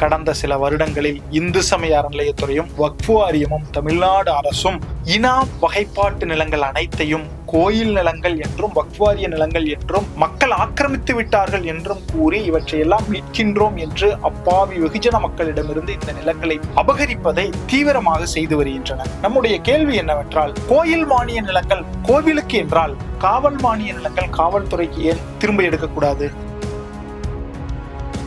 கடந்த சில வருடங்களில் இந்து சமய அறநிலையத்துறையும் வக்ஃபு வாரியமும் தமிழ்நாடு அரசும் இனாம் வகைப்பாட்டு நிலங்கள் அனைத்தையும் கோயில் நிலங்கள் என்றும் வக்ஃபு வாரிய நிலங்கள் என்றும் மக்கள் ஆக்கிரமித்து விட்டார்கள் என்றும் கூறி இவற்றையெல்லாம் மீட்கின்றோம் என்று அப்பாவி வெகுஜன மக்களிடமிருந்து இந்த நிலங்களை அபகரிப்பதை தீவிரமாக செய்து வருகின்றனர். நம்முடைய கேள்வி என்னவென்றால், கோயில் மானிய நிலங்கள் கோவிலுக்கு என்றால் காவல் மானிய நிலங்கள் காவல்துறைக்கு ஏன் திரும்ப எடுக்கக்கூடாது?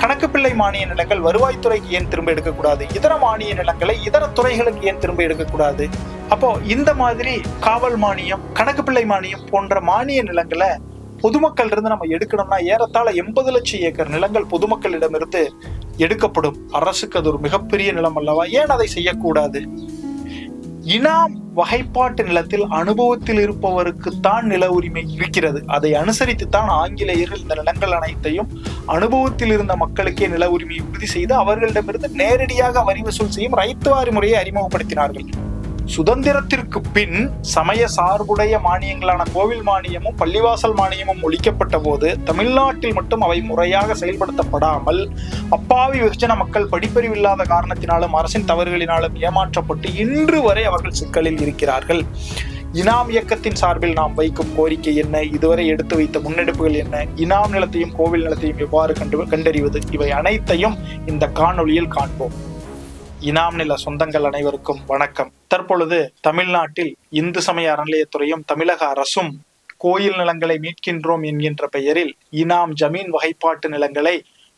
கணக்கு பிள்ளை மானிய நிலங்கள் வருவாய்த்துறைக்கு ஏன் திரும்ப எடுக்கக்கூடாது? இதர மானிய நிலங்களை இதர துறைகளுக்கு ஏன் திரும்ப எடுக்கக்கூடாது? அப்போ இந்த மாதிரி காவல் மானியம், கணக்கு பிள்ளை மானியம் போன்ற மானிய நிலங்களை பொதுமக்கள் இருந்து நம்ம எடுக்கணும்னா ஏறத்தாழ 80 லட்சம் ஏக்கர் நிலங்கள் பொதுமக்களிடமிருந்து எடுக்கப்படும். அரசுக்கு அது ஒரு மிகப்பெரிய நிலம் அல்லவா? ஏன் அதை செய்யக்கூடாது? இனாம் வகைப்பாட்டு நிலத்தில் அனுபவத்தில் இருப்பவருக்குத்தான் நில உரிமை இருக்கிறது. அதை அனுசரித்துத்தான் ஆங்கிலேயர்கள் இந்த நிலங்கள் அனைத்தையும் அனுபவத்தில் இருந்த மக்களுக்கே நில உரிமையை உறுதி செய்து அவர்களிடமிருந்து நேரடியாக வரி வசூல் செய்யும் ரைத்து வாரி முறையை அறிமுகப்படுத்தினார்கள். சுதந்திரத்திற்கு பின் சமய சார்புடைய மானியங்களான கோவில் மானியமும் பள்ளிவாசல் மானியமும் ஒழிக்கப்பட்ட போது தமிழ்நாட்டில் மட்டும் அவை முறையாக செயல்படுத்தப்படாமல் அப்பாவி வெகுஜன மக்கள் படிப்பறிவில்லாத காரணத்தினாலும் அரசின் தவறுகளினாலும் ஏமாற்றப்பட்டு இன்று வரை அவர்கள் சிக்கலில் இருக்கிறார்கள். இனாம் இயக்கத்தின் சார்பில் நாம் வைக்கும் கோரிக்கை என்ன? இதுவரை எடுத்து வைத்த முன்னெடுப்புகள் என்ன? இனாம் நிலத்தையும் கோவில் நிலத்தையும் எவ்வாறு கண்டறிவது? இவை அனைத்தையும் இந்த காணொளியில் காண்போம். இனாம் நில சொந்தங்கள் அனைவருக்கும் வணக்கம். தற்பொழுது தமிழ்நாட்டில் இந்து சமய அறநிலையத்துறையும் தமிழக அரசும் கோயில் நிலங்களை மீட்கின்றோம் என்கின்ற பெயரில் இனாம் ஜமீன் வகைப்பாட்டு நிலங்களை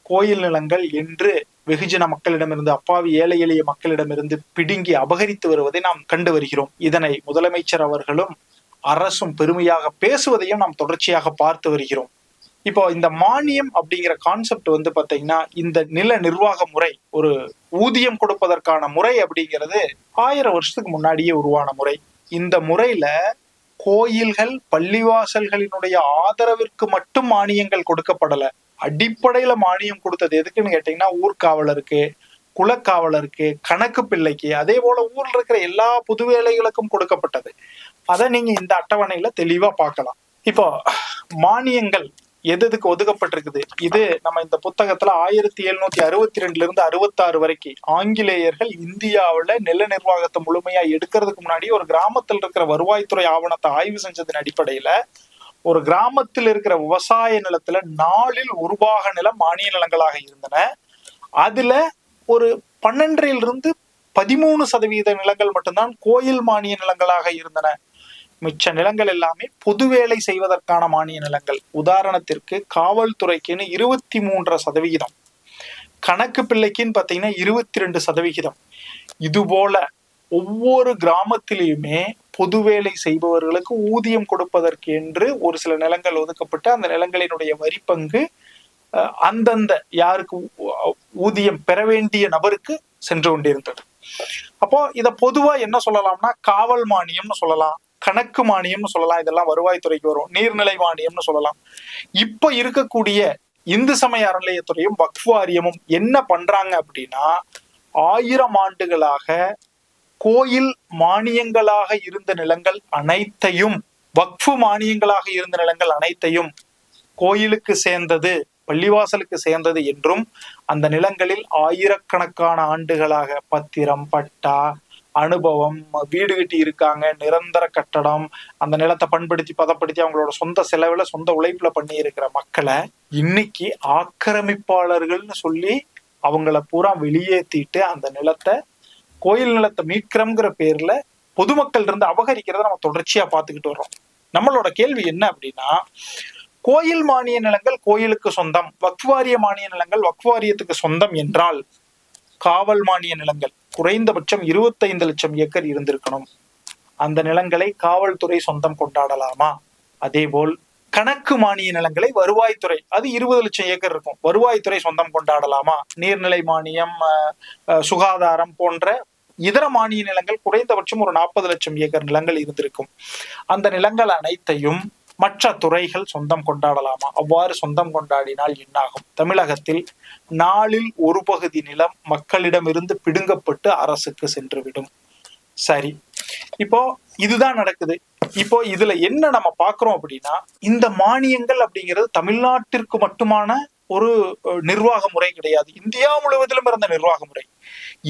கோயில் நிலங்கள் என்று வெகுஜன மக்களிடமிருந்து, அப்பாவி ஏழை எளிய மக்களிடமிருந்து பிடுங்கி அபகரித்து வருவதை நாம் கண்டு வருகிறோம். இதனை முதலமைச்சர் அவர்களும் அரசும் பெருமையாக பேசுவதையும் நாம் தொடர்ச்சியாக பார்த்து வருகிறோம். இப்போ இந்த மானியம் அப்படிங்கிற கான்செப்ட் பாத்தீங்கன்னா, இந்த நில நிர்வாக முறை, ஒரு ஊதியம் கொடுப்பதற்கான முறை அப்படிங்கிறது 1000 வருஷத்துக்கு முன்னாடியே உருவான முறை. இந்த முறையில கோயில்கள் பள்ளிவாசல்களினுடைய ஆதரவிற்கு மட்டும் மானியங்கள் கொடுக்கப்படல. அடிப்படையில மானியம் கொடுத்தது எதுக்குன்னு கேட்டீங்கன்னா, ஊர்காவலருக்கு, குலக்காவலருக்கு, கணக்கு பிள்ளைக்கு, அதே போல ஊர்ல இருக்கிற எல்லா பொது வேலைகளுக்கும் கொடுக்கப்பட்டது. அதை நீங்க இந்த அட்டவணையில தெளிவா பார்க்கலாம். இப்போ மானியங்கள் எதுக்கு ஒதுக்கப்பட்டிருக்குது? இது நம்ம இந்த புத்தகத்துல 1762 இருந்து 66 வரைக்கும் ஆங்கிலேயர்கள் இந்தியாவுல நில நிர்வாகத்தை முழுமையா எடுக்கிறதுக்கு முன்னாடி ஒரு கிராமத்தில் இருக்கிற வருவாய்த்துறை ஆவணத்தை ஆய்வு செஞ்சதன் அடிப்படையில ஒரு கிராமத்தில் இருக்கிற விவசாய நிலத்துல 4ல் 1 பாக நிலம் மானிய நிலங்களாக இருந்தன. அதுல ஒரு 12% 13% நிலங்கள் மட்டும்தான் கோயில் மானிய நிலங்களாக இருந்தன. மிச்ச நிலங்கள் எல்லாமே பொது வேலை செய்வதற்கான மானிய நிலங்கள். உதாரணத்திற்கு காவல்துறைக்குன்னு 23%, கணக்கு பிள்ளைக்குன்னு பாத்தீங்கன்னா 22%. இது போல ஒவ்வொரு கிராமத்திலையுமே பொது வேலை செய்பவர்களுக்கு ஊதியம் கொடுப்பதற்கு என்று ஒரு சில நிலங்கள் ஒதுக்கப்பட்டு அந்த நிலங்களினுடைய வரி பங்கு அந்தந்த யாருக்கு ஊதியம் பெற வேண்டிய நபருக்கு சென்று கொண்டிருந்தது. அப்போ இத பொதுவா என்ன சொல்லலாம்னா, காவல் மானியம்னு சொல்லலாம், கணக்கு மானியம்னு சொல்லலாம், இதெல்லாம் வருவாய்த்துறைக்கு வரும். நீர்நிலை மானியம்னு சொல்லலாம். இப்ப இருக்கக்கூடிய இந்து சமய அறநிலையத்துறையும் வக்ஃபு வாரியமும் என்ன பண்றாங்க அப்படின்னா, 1000 ஆண்டுகளாக கோயில் மானியங்களாக இருந்த நிலங்கள் அனைத்தையும், வக்ஃபு மானியங்களாக இருந்த நிலங்கள் அனைத்தையும் கோயிலுக்கு சேர்ந்தது, பள்ளிவாசலுக்கு சேர்ந்தது என்றும், அந்த நிலங்களில் ஆயிரக்கணக்கான ஆண்டுகளாக பத்திரம், பட்டா, அனுபவம், வீடு கட்டி இருக்காங்க, நிரந்தர கட்டடம், அந்த நிலத்தை பண்படுத்தி பதப்படுத்தி அவங்களோட சொந்த செலவுல சொந்த உழைப்புல பண்ணி இருக்கிற மக்களை இன்னைக்கு ஆக்கிரமிப்பாளர்கள்னு சொல்லி அவங்கள பூரா வெளியேற்றிட்டு அந்த நிலத்தை, கோயில் நிலத்தை மீட்கிறோம்ங்கிற பேர்ல பொதுமக்கள் இருந்து அபகரிக்கிறத நம்ம தொடர்ச்சியா பார்த்துக்கிட்டு வர்றோம். நம்மளோட கேள்வி என்ன அப்படின்னா, கோயில் மானிய நிலங்கள் கோயிலுக்கு சொந்தம், வக்ஃபு வாரிய மானிய நிலங்கள் வக்ஃபு வாரியத்துக்கு சொந்தம் என்றால், காவல் மானிய நிலங்கள் குறைந்தபட்சம் 25 லட்சம் ஏக்கர் இருந்திருக்கணும். அந்த நிலங்களை காவல்துறை சொந்தம் கொண்டாடலாமா? அதேபோல் கணக்கு மானிய நிலங்களை வருவாய்த்துறை, அது 20 லட்சம் ஏக்கர் இருக்கும், வருவாய்த்துறை சொந்தம் கொண்டாடலாமா? நீர்நிலை மானியம், சுகாதாரம் போன்ற இதர மானிய நிலங்கள் குறைந்தபட்சம் ஒரு 40 லட்சம் ஏக்கர் நிலங்கள் இருந்திருக்கும். அந்த நிலங்கள் அனைத்தையும் மற்ற துறைகள் சொந்தம் கொண்டாடலாமா? அவ்வாறு சொந்தம் கொண்டாடினால் என்னாகும்? தமிழகத்தில் 4ல் 1 பகுதி நிலம் மக்களிடமிருந்து பிடுங்கப்பட்டு அரசுக்கு சென்றுவிடும். சரி, இப்போ இதுதான் நடக்குது. இப்போ இதுல என்ன நம்ம பாக்குறோம் அப்படின்னா, இந்த மானியங்கள் அப்படிங்கிறது தமிழ்நாட்டிற்கு மட்டுமான ஒரு நிர்வாக முறை கிடையாது. இந்தியா முழுவதிலும் இருந்த நிர்வாக முறை.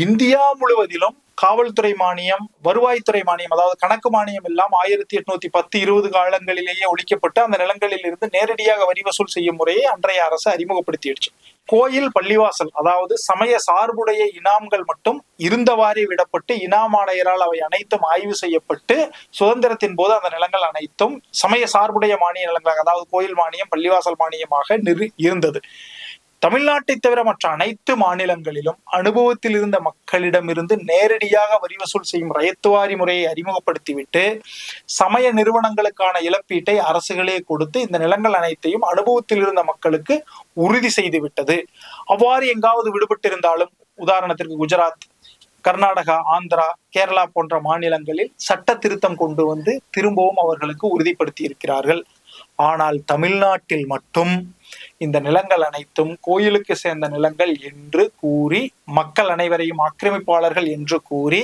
இந்தியா முழுவதிலும் காவல்துறை மானியம், வருவாய்த்துறை மானியம், அதாவது கணக்கு மானியம் எல்லாம் 1810-20 காலங்களிலேயே ஒழிக்கப்பட்டு அந்த நிலங்களில் இருந்து நேரடியாக வரி வசூல் செய்யும் முறையை அன்றைய அரசு அறிமுகப்படுத்திடுச்சு. கோயில், பள்ளிவாசல், அதாவது சமய சார்புடைய இனாம்கள் மட்டும் இருந்தவாறே விடப்பட்டு இனாம் ஆணையரால் அவை அனைத்தும் ஆய்வு செய்யப்பட்டு சுதந்திரத்தின் போது அந்த நிலங்கள் அனைத்தும் சமய சார்புடைய மானிய நிலங்களாக, அதாவது கோயில் மானியம், பள்ளிவாசல் மானியமாக இருந்தது. தமிழ்நாட்டை தவிர மற்ற அனைத்து மாநிலங்களிலும் அனுபவத்தில் இருந்த மக்களிடமிருந்து நேரடியாக வரி வசூல் செய்யும் ரயத்துவாரி முறையை அறிமுகப்படுத்திவிட்டு சமய நிறுவனங்களுக்கான இழப்பீட்டை அரசுகளே கொடுத்து இந்த நிலங்கள் அனைத்தையும் அனுபவத்தில் இருந்த மக்களுக்கு உறுதி செய்து விட்டது. அவ்வாறு எங்காவது விடுபட்டிருந்தாலும், உதாரணத்திற்கு குஜராத், கர்நாடகா, ஆந்திரா, கேரளா போன்ற மாநிலங்களில் சட்ட திருத்தம் கொண்டு வந்து திரும்பவும் அவர்களுக்கு உறுதிப்படுத்தி இருக்கிறார்கள். ஆனால் தமிழ்நாட்டில் மட்டும் இந்த நிலங்கள் அனைத்தும் கோயிலுக்கு சேர்ந்த நிலங்கள் என்று கூறி, மக்கள் அனைவரையும் ஆக்கிரமிப்பாளர்கள் என்று கூறி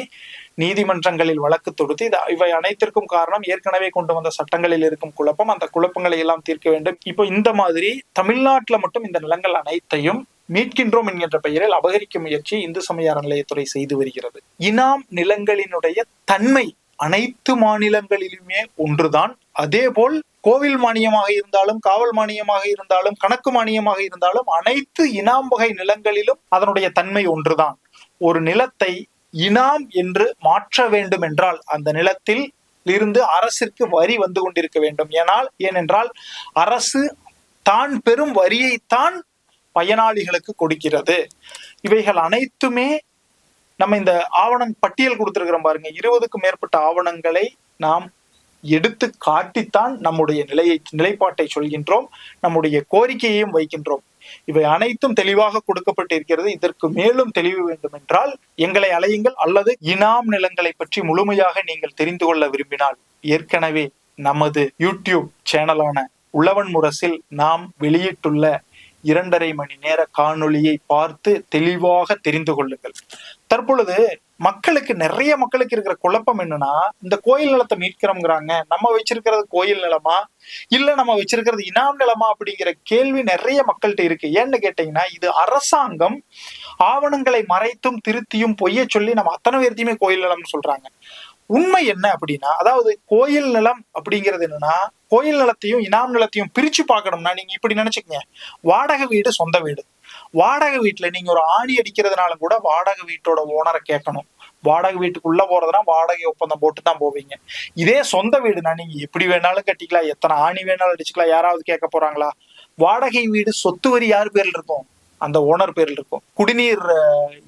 நீதிமன்றங்களில் வழக்கு தொடுத்து இவை அனைத்திற்கும் காரணம் ஏற்கனவே கொண்டு வந்த சட்டங்களில் இருக்கும் குழப்பம். அந்த குழப்பங்களை எல்லாம் தீர்க்க வேண்டும். இப்போ இந்த மாதிரி தமிழ்நாட்டுல மட்டும் இந்த நிலங்கள் அனைத்தையும் மீட்கின்றோம் என்கின்ற பெயரில் அபகரிக்கும் முயற்சி இந்து சமய அறநிலையத்துறை செய்து வருகிறது. இனாம் நிலங்களினுடைய தன்மை அனைத்து மாநிலங்களிலுமே ஒன்றுதான். அதே போல் கோவில் மானியமாக இருந்தாலும், காவல் மானியமாக இருந்தாலும், கணக்கு மானியமாக இருந்தாலும் அனைத்து இனாம் வகை நிலங்களிலும் அதனுடைய தன்மை ஒன்றுதான். ஒரு நிலத்தை இனாம் என்று மாற்ற வேண்டும் என்றால் அந்த நிலத்தில் இருந்து அரசிற்கு வரி வந்து கொண்டிருக்க வேண்டும். ஏனென்றால் அரசு தான் பெறும் வரியைத்தான் பயனாளிகளுக்கு கொடுக்கிறது. இவைகள் அனைத்துமே நம்ம இந்த ஆவணம் பட்டியல் கொடுத்திருக்கிறோம் பாருங்க, 20க்கும் மேற்பட்ட ஆவணங்களை நாம் எடுத்து காட்டித்தான் நம்முடைய நிலைப்பாட்டை சொல்கின்றோம், நம்முடைய கோரிக்கையையும் வைக்கின்றோம். இவை அனைத்தும் தெளிவாக கொடுக்கப்பட்டிருக்கிறது. இதற்கு மேலும் தெளிவு வேண்டும் என்றால் எங்களை அழையுங்கள், அல்லது இனாம் நிலங்களை பற்றி முழுமையாக நீங்கள் தெரிந்து கொள்ள விரும்பினால் ஏற்கனவே நமது யூடியூப் சேனலான உழவன் முரசில் நாம் வெளியிட்டுள்ள 2.5 மணி நேர காணொளியை பார்த்து தெளிவாக தெரிந்து கொள்ளுங்கள். தற்பொழுது நிறைய மக்களுக்கு இருக்கிற குழப்பம் என்னன்னா, இந்த கோயில் நிலத்தை மீட்கிறோம்ங்கிறாங்க, நம்ம வச்சிருக்கிறது கோயில் நிலமா இல்ல நம்ம வச்சிருக்கிறது இனாம் நிலமா அப்படிங்கிற கேள்வி நிறைய மக்கள்கிட்ட இருக்கு. ஏன்னு கேட்டீங்கன்னா, இது அரசாங்கம் ஆவணங்களை மறைத்தும் திருத்தியும் பொய்ய சொல்லி நம்ம அத்தனை பேர்த்தையுமே கோயில் நிலம்னு சொல்றாங்க. உண்மை என்ன அப்படின்னா, அதாவது கோயில் நிலம் அப்படிங்கிறது என்னன்னா, கோயில் நிலத்தையும் இனாம் நிலத்தையும் பிரிச்சு பார்க்கணும்னா நீங்க இப்படி நினைச்சுக்கங்க, வாடகை வீடு, சொந்த வீடு. வாடகை வீட்டுல நீங்க ஒரு ஆணி அடிக்கிறதுனால கூட வாடகை வீட்டோட ஓனரை கேட்கணும். வாடகை வீட்டுக்குள்ள போறதுனா வாடகை ஒப்பந்தம் போட்டு தான் போவீங்க. இதே சொந்த வீடுனா நீங்க எப்படி வேணாலும் கட்டிக்கலாம், எத்தனை ஆணி வேணாலும் அடிச்சுக்கலாம், யாராவது கேட்க போறாங்களா? வாடகை வீடு சொத்து வரி யார் பேர்ல இருக்கும்? அந்த ஓனர் பேர்ல இருக்கும். குடிநீர்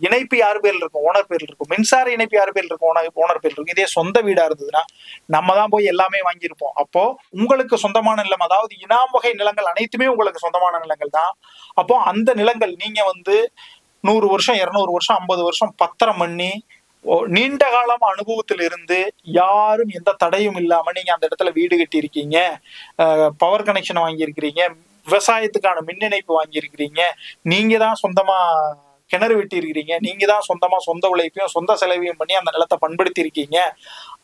இணைப்பு யார் பேர்ல இருக்கும்? ஓனர் பேர்ல இருக்கும். மின்சார இணைப்பு யார் பேர்ல இருக்கும்? ஓனர் பேர்ல இருக்கும். இதே சொந்த வீடா இருந்ததுன்னா நம்ம தான் போய் எல்லாமே வாங்கியிருப்போம். அப்போ உங்களுக்கு சொந்தமான நிலம், அதாவது இனாம் வகை நிலங்கள் அனைத்துமே உங்களுக்கு சொந்தமான நிலங்கள் தான். அப்போ அந்த நிலங்கள் நீங்க 100 வருஷம், 200 வருஷம், 50 வருஷம் பத்திரம் பண்ணி நீண்ட காலம் அனுபவத்தில் இருந்து யாரும் எந்த தடையும் இல்லாம நீங்க அந்த இடத்துல வீடு கட்டி இருக்கீங்க, பவர் கனெக்ஷன் வாங்கியிருக்கிறீங்க, விவசாயத்துக்கான மின் இணைப்பு வாங்கியிருக்கிறீங்க, நீங்க தான் சொந்தமா கிணறு வெட்டி இருக்கிறீங்க, நீங்க தான் சொந்தமா சொந்த உழைப்பையும் சொந்த செலவையும் பண்ணி அந்த நிலத்தை பண்படுத்தி இருக்கீங்க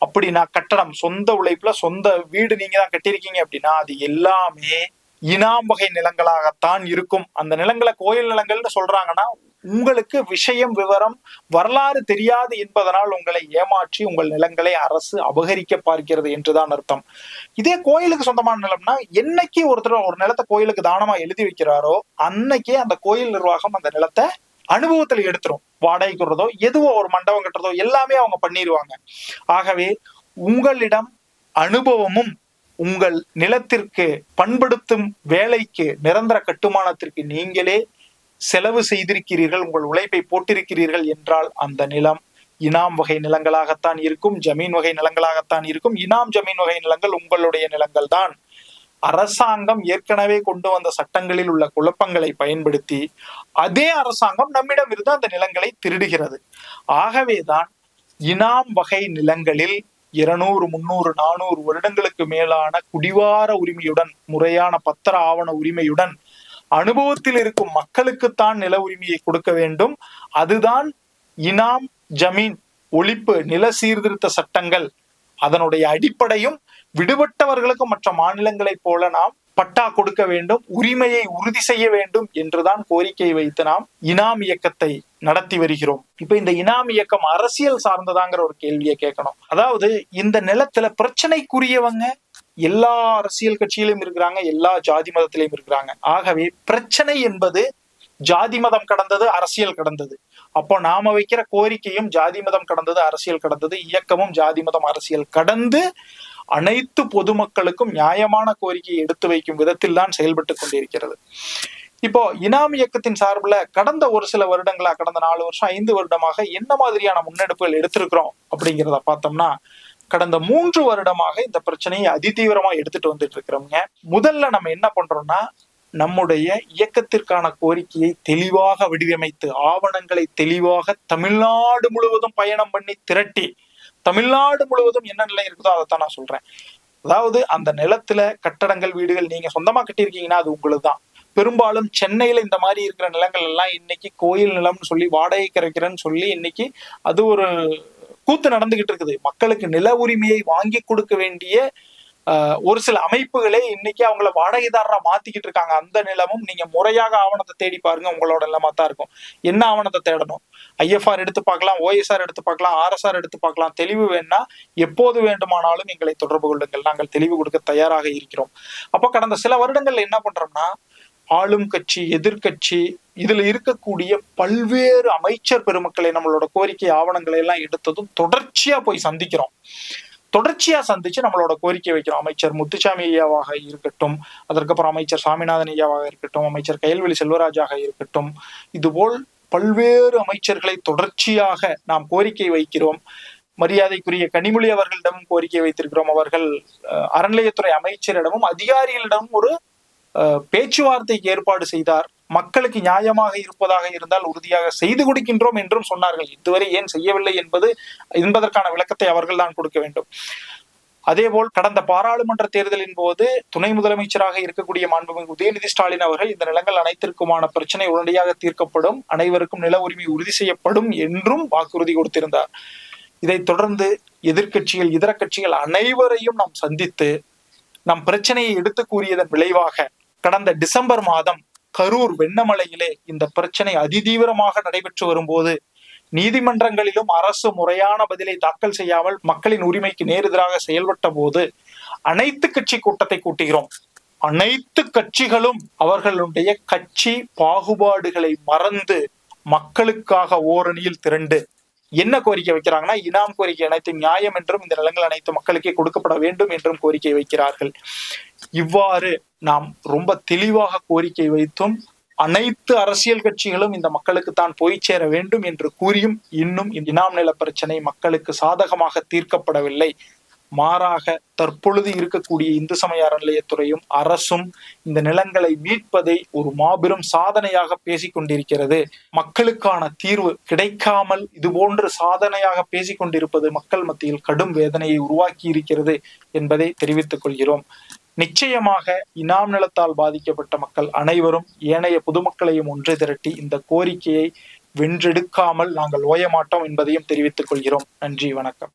அப்படின்னா, கட்டடம் சொந்த உழைப்புல சொந்த வீடு நீங்க தான் கட்டியிருக்கீங்க அப்படின்னா அது எல்லாமே இனாம் வகை நிலங்களாகத்தான் இருக்கும். அந்த நிலங்களை கோயில் நிலங்கள்னு சொல்றாங்கன்னா உங்களுக்கு விஷயம், விவரம், வரலாறு தெரியாது என்பதனால் உங்களை ஏமாற்றி உங்கள் நிலங்களை அரசு அபகரிக்க பார்க்கிறது என்றுதான் அர்த்தம். இதே கோயிலுக்கு சொந்தமான நிலம்னா, என்னைக்கு ஒருத்தர் ஒரு நிலத்தை கோயிலுக்கு தானமா எழுதி வைக்கிறாரோ அன்னைக்கே அந்த கோயில் நிர்வாகம் அந்த நிலத்தை அனுபவத்துல எடுத்துரும். வாடகைக்கு விடுறதோ, எதுவோ ஒரு மண்டபம் கட்டுறதோ எல்லாமே அவங்க பண்ணிடுவாங்க. ஆகவே உங்களிடம் அனுபவமும் உங்கள் நிலத்திற்கு பண்படுத்தும் வேலைக்கு, நிரந்தர கட்டுமானத்திற்கு நீங்களே செலவு செய்திருக்கிறீர்கள், உங்கள் உழைப்பை போட்டிருக்கிறீர்கள் என்றால் அந்த நிலம் இனாம் வகை நிலங்களாகத்தான் இருக்கும், ஜமீன் வகை நிலங்களாகத்தான் இருக்கும். இனாம் ஜமீன் வகை நிலங்கள் உங்களுடைய நிலங்கள் தான். அரசாங்கம் ஏற்கனவே கொண்டு வந்த சட்டங்களில் உள்ள குழப்பங்களை பயன்படுத்தி அதே அரசாங்கம் நம்மிடம் இருந்து அந்த நிலங்களை திருடுகிறது. ஆகவேதான் இனாம் வகை நிலங்களில் 200, 300, 400 வருடங்களுக்கு மேலான குடிவார உரிமையுடன், முறையான பத்திர ஆவண உரிமையுடன் அனுபவத்தில் இருக்கும் மக்களுக்குத்தான் நில உரிமையை கொடுக்க வேண்டும். அதுதான் இனாம் ஜமீன் ஒழிப்பு, நில சீர்திருத்த சட்டங்கள் அதனுடைய அடிப்படையும் விடுபட்டவர்களுக்கும் மற்ற மாநிலங்களைப் போல நாம் பட்டா கொடுக்க வேண்டும், உரிமையை உறுதி செய்ய வேண்டும் என்றுதான் கோரிக்கை வைத்து நாம் இனாம் இயக்கத்தை நடத்தி வருகிறோம். இப்ப இந்த இனாம் இயக்கம் அரசியல் சார்ந்ததாங்கிற ஒரு கேள்வியை கேட்கணும். அதாவது இந்த நிலத்துல பிரச்சனைக்குரியவங்க எல்லா அரசியல் கட்சியிலும் இருக்கிறாங்க, எல்லா ஜாதி மதத்திலையும் இருக்கிறாங்க. ஆகவே பிரச்சனை என்பது ஜாதி மதம் கடந்தது, அரசியல் கடந்தது. அப்போ நாம வைக்கிற கோரிக்கையும் ஜாதி மதம் கடந்தது, அரசியல் கடந்தது, இயக்கமும் ஜாதி மதம் அரசியல் கடந்து அனைத்து பொதுமக்களுக்கும் நியாயமான கோரிக்கையை எடுத்து வைக்கும் விதத்தில் தான் செயல்பட்டு கொண்டிருக்கிறது. இப்போ இனாம் இயக்கத்தின் சார்பில் கடந்த ஒரு சில வருடங்களா, கடந்த 4 வருஷம் 5 வருடமாக என்ன மாதிரியான முன்னெடுப்புகள் எடுத்திருக்கிறோம் அப்படிங்கிறத பார்த்தோம்னா, கடந்த 3 வருடமாக இந்த பிரச்சனையை அதிதீவிரமா எடுத்துட்டு வந்துட்டு இருக்கிறோம்ங்க. முதல்ல நம்ம என்ன பண்றோம்னா, நம்முடைய இயக்கத்திற்கான கோரிக்கையை தெளிவாக வடிவமைத்து ஆவணங்களை தெளிவாக தமிழ்நாடு முழுவதும் பயணம் பண்ணி திரட்டி, தமிழ்நாடு முழுவதும் என்ன நிலை இருக்குதோ அதைத்தான் நான் சொல்றேன். அதாவது அந்த நிலத்துல கட்டடங்கள், வீடுகள் நீங்க சொந்தமா கட்டியிருக்கீங்கன்னா அது உங்களுக்கு தான். பெரும்பாலும் சென்னையில இந்த மாதிரி இருக்கிற நிலங்கள் எல்லாம் இன்னைக்கு கோயில் நிலம்னு சொல்லி வாடகை கிடைக்கிறேன்னு சொல்லி இன்னைக்கு அது ஒரு கூத்து நடந்துகிட்டு இருக்குது. மக்களுக்கு நில உரிமையை வாங்கி கொடுக்க வேண்டிய ஒரு சில அமைப்புகளே இன்னைக்கு அவங்கள வாடகைதாரரா மாத்திக்கிட்டு இருக்காங்க. அந்த நிலமும் நீங்க முறையாக ஆவணத்தை தேடி பாருங்க, உங்களோட நிலமா தான் இருக்கும். என்ன ஆவணத்தை தேடணும்? ஐஎஃப்ஆர் எடுத்து பார்க்கலாம், ஓஎஸ்ஆர் எடுத்து பார்க்கலாம், ஆர்எஸ்ஆர் எடுத்து பார்க்கலாம். தெளிவு வேணா எப்போது வேண்டுமானாலும் எங்களை தொடர்பு கொள்ளுங்கள், நாங்கள் தெளிவு கொடுக்க தயாராக இருக்கிறோம். அப்போ கடந்த சில வருடங்கள்ல என்ன பண்றோம்னா, ஆளும் கட்சி, எதிர்கட்சி, இதுல இருக்கக்கூடிய பல்வேறு அமைச்சர் பெருமக்களை நம்மளோட கோரிக்கை ஆவணங்களை எல்லாம் எடுத்ததும் தொடர்ச்சியா போய் சந்திக்கிறோம். தொடர்ச்சியா சந்திச்சு நம்மளோட கோரிக்கை வைக்கிறோம். அமைச்சர் முத்துசாமி ஐயாவாக இருக்கட்டும், அதற்கப்புறம் அமைச்சர் சாமிநாதன் ஐயாவாக இருக்கட்டும், அமைச்சர் கயல்வெளி செல்வராஜாக இருக்கட்டும், இதுபோல் பல்வேறு அமைச்சர்களை தொடர்ச்சியாக நாம் கோரிக்கை வைக்கிறோம். மரியாதைக்குரிய கனிமொழி அவர்களிடமும் கோரிக்கை வைத்திருக்கிறோம். அவர்கள் அறநிலையத்துறை அமைச்சரிடமும் அதிகாரிகளிடமும் ஒரு பேச்சுவார்த்தைக்கு ஏற்பாடு செய்தார். மக்களுக்கு நியாயமாக இருப்பதாக இருந்தால் உறுதியாக செய்து கொடுக்கின்றோம் என்றும் சொன்னார்கள். இதுவரை ஏன் செய்யவில்லை என்பதற்கான விளக்கத்தை அவர்கள் தான் கொடுக்க வேண்டும். அதேபோல் கடந்த பாராளுமன்ற தேர்தலின் போது துணை முதலமைச்சராக இருக்கக்கூடிய மாண்புமிகு உதயநிதி ஸ்டாலின் அவர்கள் இந்த நிலங்கள் அனைத்திற்குமான பிரச்சனை உடனடியாக தீர்க்கப்படும், அனைவருக்கும் நில உரிமை உறுதி செய்யப்படும் என்றும் வாக்குறுதி கொடுத்திருந்தார். இதைத் தொடர்ந்து எதிர்கட்சிகள், இதர கட்சிகள் அனைவரையும் நாம் சந்தித்து நம் பிரச்சனையை எடுத்து கூறியதன் விளைவாக கடந்த டிசம்பர் மாதம் கரூர் வெண்ணமலையிலே இந்த பிரச்சனை அதிதீவிரமாக நடைபெற்று வரும்போது நீதிமன்றங்களிலும் அரசு முறையான பதிலை தாக்கல் செய்யாமல் மக்களின் உரிமைக்கு நேரெதிராக செயல்பட்ட போது அனைத்து கட்சி கூட்டத்தை கூட்டுகிறோம். அனைத்து கட்சிகளும் அவர்களுடைய கட்சி பாகுபாடுகளை மறந்து மக்களுக்காக ஓரணியில் திரண்டு என்ன கோரிக்கை வைக்கிறாங்கன்னா, இனாம் கோரிக்கை அனைத்து நியாயம் என்றும் இந்த நிலங்கள் அனைத்து மக்களுக்கே கொடுக்கப்பட வேண்டும் என்றும் கோரிக்கை வைக்கிறார்கள். இவ்வாறு நாம் ரொம்ப தெளிவாக கோரிக்கை வைத்தும் அனைத்து அரசியல் கட்சிகளும் இந்த மக்களுக்கு தான் போய் சேர வேண்டும் என்று கூறியும் இன்னும் இந்த இனாம் நில பிரச்சனை மக்களுக்கு சாதகமாக தீர்க்கப்படவில்லை. மாறாக தற்பொழுது இருக்கக்கூடிய இந்து சமய அறநிலையத்துறையும் அரசும் இந்த நிலங்களை மீட்பதை ஒரு மாபெரும் சாதனையாக பேசிக் கொண்டிருக்கிறது. மக்களுக்கான தீர்வு கிடைக்காமல் இது போன்று சாதனையாக பேசிக் கொண்டிருப்பது மக்கள் மத்தியில் கடும் வேதனையை உருவாக்கி இருக்கிறது என்பதை தெரிவித்துக் கொள்கிறோம். நிச்சயமாக இனாம் நிலத்தால் பாதிக்கப்பட்ட மக்கள் அனைவரும் ஏனைய பொதுமக்களையும் ஒன்று திரட்டி இந்த கோரிக்கையை வென்றெடுக்காமல் நாங்கள் ஓய மாட்டோம் என்பதையும் தெரிவித்துக் கொள்கிறோம். நன்றி, வணக்கம்.